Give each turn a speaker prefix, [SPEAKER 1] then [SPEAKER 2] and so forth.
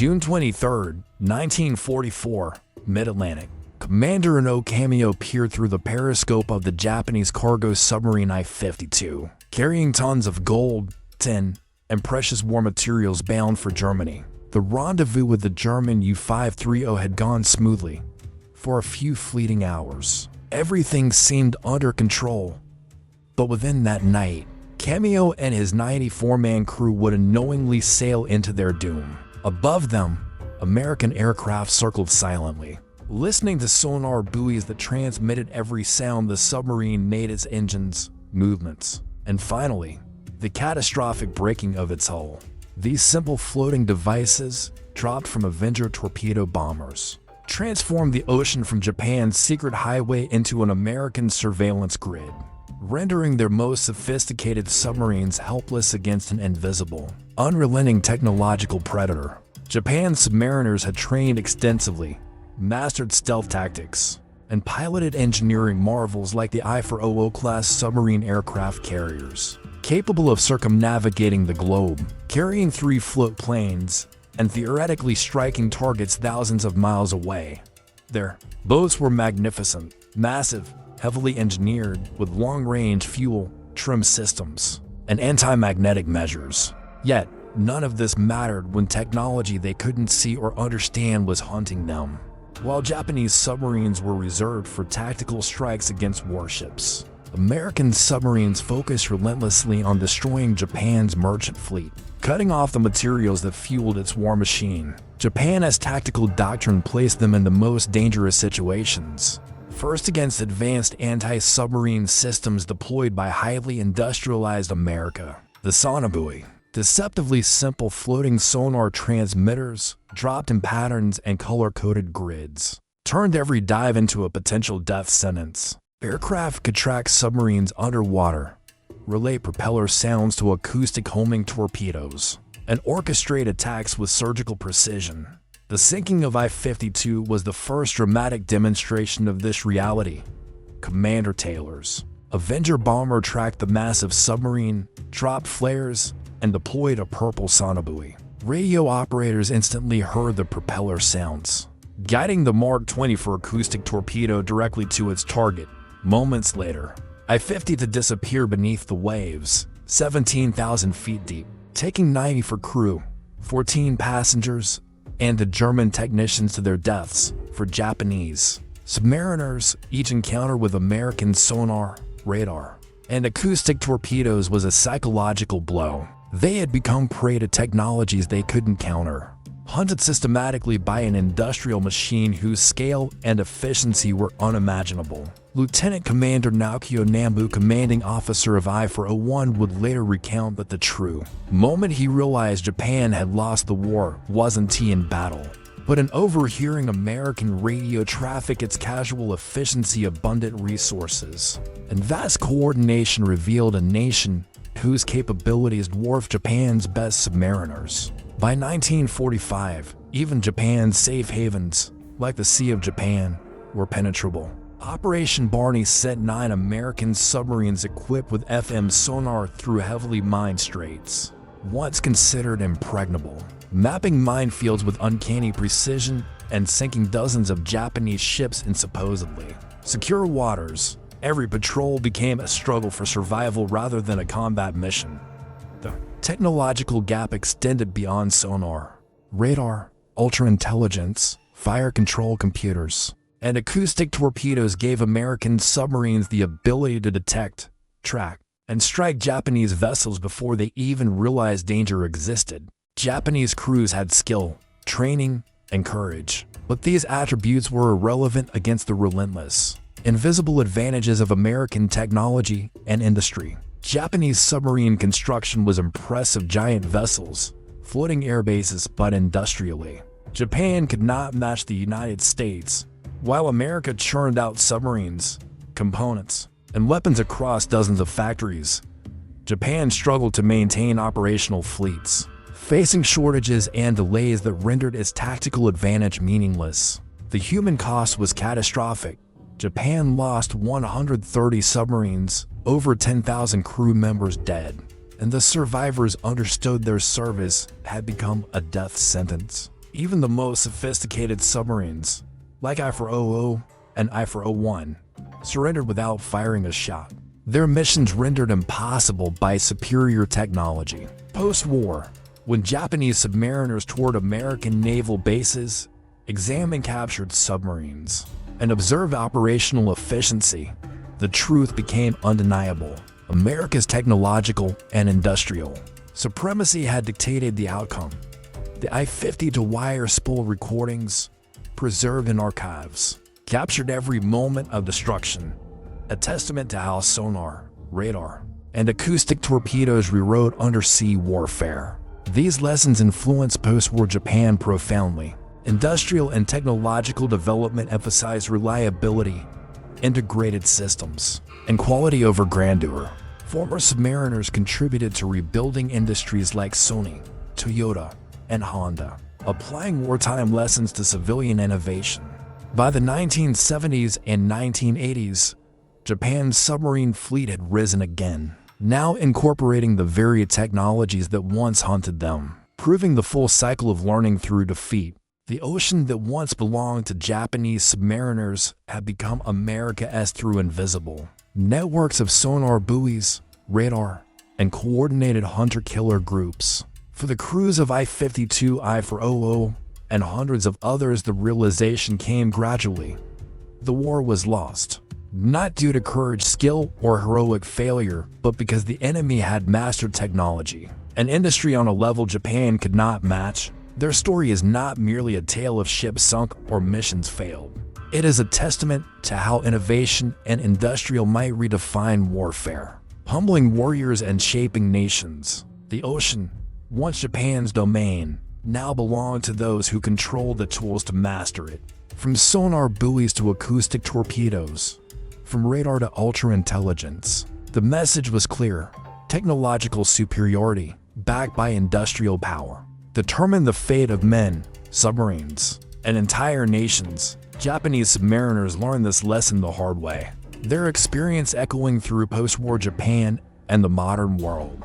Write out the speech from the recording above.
[SPEAKER 1] June 23, 1944, Mid-Atlantic. Commander No Cameo peered through the periscope of the Japanese cargo submarine I-52, carrying tons of gold, tin, and precious war materials bound for Germany. The rendezvous with the German U-530 had gone smoothly. For a few fleeting hours, everything seemed under control. But within that night, Cameo and his 94-man crew would unknowingly sail into their doom. Above them, American aircraft circled silently. Listening to sonar buoys that transmitted every sound the submarine made, its engines, movements, and finally, the catastrophic breaking of its hull. These simple floating devices, dropped from Avenger torpedo bombers, transformed the ocean from Japan's secret highway into an American surveillance grid, rendering their most sophisticated submarines helpless against an invisible, unrelenting technological predator. Japan's submariners had trained extensively, mastered stealth tactics, and piloted engineering marvels like the I-400 submarine aircraft carriers, capable of circumnavigating the globe, carrying 3 float planes, and theoretically striking targets thousands of miles away. Their boats were magnificent, massive, heavily engineered, with long-range fuel, trim systems, and anti-magnetic measures. Yet, none of this mattered when technology they couldn't see or understand was hunting them. While Japanese submarines were reserved for tactical strikes against warships, American submarines focused relentlessly on destroying Japan's merchant fleet, cutting off the materials that fueled its war machine. Japan's tactical doctrine placed them in the most dangerous situations. First, against advanced anti-submarine systems deployed by highly industrialized America. The sonar buoy, deceptively simple floating sonar transmitters, dropped in patterns and color-coded grids, turned every dive into a potential death sentence. Aircraft could track submarines underwater, relay propeller sounds to acoustic homing torpedoes, and orchestrate attacks with surgical precision. The sinking of I-52 was the first dramatic demonstration of this reality. Commander Taylor's Avenger bomber tracked the massive submarine, dropped flares, and deployed a purple sonobuoy. Radio operators instantly heard the propeller sounds, guiding the Mark 24 acoustic torpedo directly to its target. Moments later, I-50 to disappear beneath the waves, 17,000 feet deep, taking 90 for crew, 14 passengers, and the German technicians to their deaths. For Japanese submariners, each encounter with American sonar, radar, and acoustic torpedoes was a psychological blow. They had become prey to technologies they couldn't counter, hunted systematically by an industrial machine whose scale and efficiency were unimaginable. Lieutenant Commander Naokyo Nambu, commanding officer of I-401, would later recount that the true moment he realized Japan had lost the war wasn't in battle, but in overhearing American radio traffic. Its casual efficiency, abundant resources, and vast coordination revealed a nation whose capabilities dwarfed Japan's best submariners. By 1945, even Japan's safe havens, like the Sea of Japan, were penetrable. Operation Barney sent 9 American submarines equipped with FM sonar through heavily mined straits, once considered impregnable, mapping minefields with uncanny precision and sinking dozens of Japanese ships in supposedly secure waters. Every patrol became a struggle for survival rather than a combat mission. The technological gap extended beyond sonar, radar, ultra-intelligence, fire control computers, and acoustic torpedoes gave American submarines the ability to detect, track, and strike Japanese vessels before they even realized danger existed. Japanese crews had skill, training, and courage, but these attributes were irrelevant against the relentless, invisible advantages of American technology and industry. Japanese submarine construction was impressive: giant vessels, floating air bases, but industrially, Japan could not match the United States. While America churned out submarines, components, and weapons across dozens of factories, Japan struggled to maintain operational fleets, facing shortages and delays that rendered its tactical advantage meaningless. The human cost was catastrophic. Japan lost 130 submarines, over 10,000 crew members dead, and the survivors understood their service had become a death sentence. Even the most sophisticated submarines, like I-400 and I-401, surrendered without firing a shot. Their missions rendered impossible by superior technology. Post-war, when Japanese submariners toured American naval bases, examined captured submarines, and observed operational efficiency, the truth became undeniable. America's technological and industrial supremacy had dictated the outcome. The I-50 to wire spool recordings, preserved in archives, captured every moment of destruction, a testament to how sonar, radar, and acoustic torpedoes rewrote undersea warfare. These lessons influenced post-war Japan profoundly. Industrial and technological development emphasized reliability, integrated systems, and quality over grandeur. Former submariners contributed to rebuilding industries like Sony, Toyota, and Honda, applying wartime lessons to civilian innovation. By the 1970s and 1980s, Japan's submarine fleet had risen again, now incorporating the very technologies that once haunted them, proving the full cycle of learning through defeat. The ocean that once belonged to Japanese submariners had become America's through invisible networks of sonar buoys, radar, and coordinated hunter-killer groups. For the crews of I-52, I-400, and hundreds of others, the realization came gradually. The war was lost, not due to courage, skill, or heroic failure, but because the enemy had mastered technology, an industry on a level Japan could not match. Their story is not merely a tale of ships sunk or missions failed. It is a testament to how innovation and industrial might redefine warfare, humbling warriors and shaping nations. The ocean, once Japan's domain, now belonged to those who controlled the tools to master it. From sonar buoys to acoustic torpedoes, from radar to ultra-intelligence, the message was clear. Technological superiority, backed by industrial power, determined the fate of men, submarines, and entire nations. Japanese submariners learned this lesson the hard way, their experience echoing through post-war Japan and the modern world.